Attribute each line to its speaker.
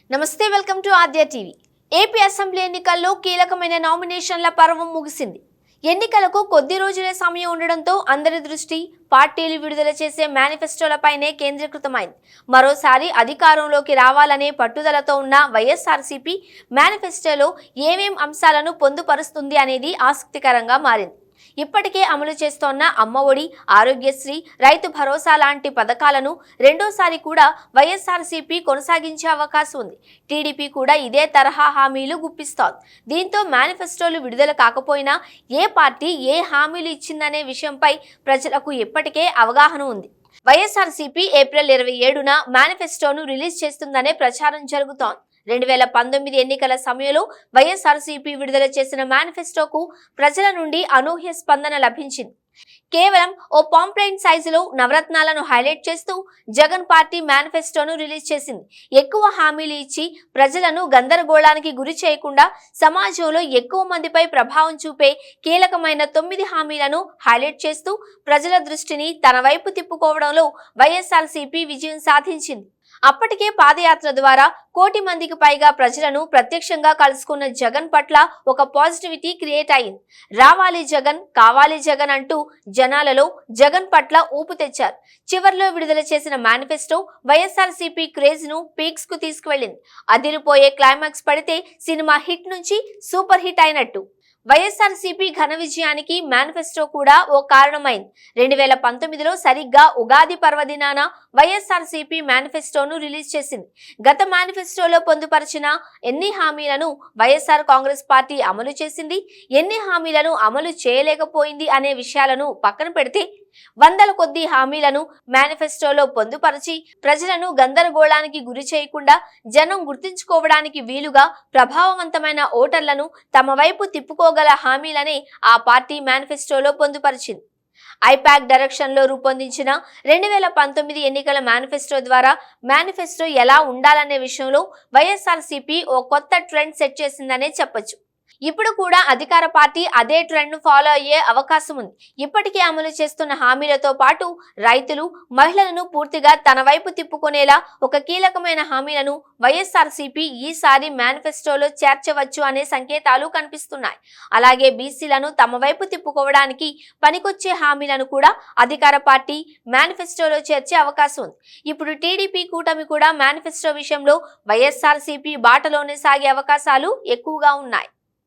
Speaker 1: నమస్తే, welcome to Aadya TV. AP assembly ఎన్నికల్లో కీలకమైన నామినేషన్ల పర్వం ముగిసింది. ఎన్నికలకు కొద్ది రోజులే సమయం ఉండడంతో అందరి దృష్టి పార్టీలు విడుదల చేసే మేనిఫెస్టోలపైనే కేంద్రీకృతమైంది. మరోసారి అధికారంలోకి రావాలనే పట్టుదలతో ఉన్న వైఎస్ఆర్సీపీ మేనిఫెస్టోలో ఏమేం అంశాలను పొందుపరుస్తుంది అనేది ఆసక్తికరంగా మారింది. ఇప్పటికే అమలు చేస్తోన్న అమ్మఒడి, ఆరోగ్యశ్రీ, రైతు భరోసా లాంటి పథకాలను రెండోసారి కూడా వైఎస్ఆర్సీపీ కొనసాగించే అవకాశం ఉంది. టీడీపీ కూడా ఇదే తరహా హామీలు గుప్పిస్తోంది. దీంతో మేనిఫెస్టోలు విడుదల కాకపోయినా ఏ పార్టీ ఏ హామీలు ఇచ్చిందనే విషయంపై ప్రజలకు ఇప్పటికే అవగాహన ఉంది. వైఎస్ఆర్సీపీ ఏప్రిల్ 27న మేనిఫెస్టోను రిలీజ్ చేస్తుందనే ప్రచారం జరుగుతోంది. 2019 ఎన్నికల సమయంలో వైఎస్ఆర్సీపీ విడుదల చేసిన మేనిఫెస్టోకు ప్రజల నుండి అనూహ్య స్పందన లభించింది. కేవలం ఓ పాంప్లెట్ సైజులో నవరత్నాలను హైలైట్ చేస్తూ జగన్ పార్టీ మేనిఫెస్టోను రిలీజ్ చేసింది. ఎక్కువ హామీలు ఇచ్చి ప్రజలను గందరగోళానికి గురి చేయకుండా సమాజంలో ఎక్కువ మందిపై ప్రభావం చూపే కీలకమైన 9 హామీలను హైలైట్ చేస్తూ ప్రజల దృష్టిని తన వైపు తిప్పుకోవడంలో వైఎస్ఆర్సీపీ విజయం సాధించింది. అప్పటికే పాదయాత్ర ద్వారా 1 కోటి మందికి పైగా ప్రజలను ప్రత్యక్షంగా కలుసుకున్న జగన్ పట్ల ఒక పాజిటివిటీ క్రియేట్ అయింది. రావాలి జగన్, కావాలి జగన్ అంటూ జనాలలో జగన్ పట్ల ఊపు తెచ్చారు. చివర్లో విడుదల చేసిన మేనిఫెస్టో వైఎస్ఆర్సీపీ క్రేజ్ ను పీక్స్ కు తీసుకువెళ్లింది. అదిరిపోయే క్లైమాక్స్ పడితే సినిమా హిట్ నుంచి సూపర్ హిట్ అయినట్టు. వైఎస్ఆర్సీపీ ఘన విజయానికి మేనిఫెస్టో కూడా ఓ కారణమైంది. 2019లో సరిగ్గా ఉగాది పర్వదినాన వైఎస్ఆర్సీపీ మేనిఫెస్టోను రిలీజ్ చేసింది. గత మేనిఫెస్టోలో పొందుపరిచిన ఎన్ని హామీలను వైఎస్ఆర్ కాంగ్రెస్ పార్టీ అమలు చేసింది, ఎన్ని హామీలను అమలు చేయలేకపోయింది అనే విషయాలను పక్కన పెడితే వందల కొద్ది హామీలను మేనిఫెస్టోలో పొందుపరిచి ప్రజలను గందరగోళానికి గురి చేయకుండా జనం గుర్తించుకోవడానికి వీలుగా ప్రభావవంతమైన ఓటర్లను తమ వైపు తిప్పుకోగల హామీలనే ఆ పార్టీ మేనిఫెస్టోలో పొందుపరిచింది. ఐపాక్ డైరెక్షన్ లో రూపొందించిన 2019 ఎన్నికల మేనిఫెస్టో ద్వారా మేనిఫెస్టో ఎలా ఉండాలనే విషయంలో వైఎస్ఆర్సీపీ ఓ కొత్త ట్రెండ్ సెట్ చేసిందనే చెప్పొచ్చు. ఇప్పుడు కూడా అధికార పార్టీ అదే ట్రెండ్ ను ఫాలో అయ్యే అవకాశం ఉంది. ఇప్పటికే అమలు చేస్తున్న హామీలతో పాటు రైతులు, మహిళలను పూర్తిగా తన వైపు తిప్పుకునేలా ఒక కీలకమైన హామీలను వైఎస్ఆర్సీపీ ఈసారి మేనిఫెస్టోలో చేర్చవచ్చు అనే సంకేతాలు కనిపిస్తున్నాయి. అలాగే బీసీలను తమ వైపు తిప్పుకోవడానికి పనికొచ్చే హామీలను కూడా అధికార పార్టీ మేనిఫెస్టోలో చేర్చే అవకాశం ఉంది. ఇప్పుడు టీడీపీ కూటమి కూడా మేనిఫెస్టో విషయంలో వైఎస్ఆర్సీపీ బాటలోనే సాగే అవకాశాలు ఎక్కువగా ఉన్నాయి.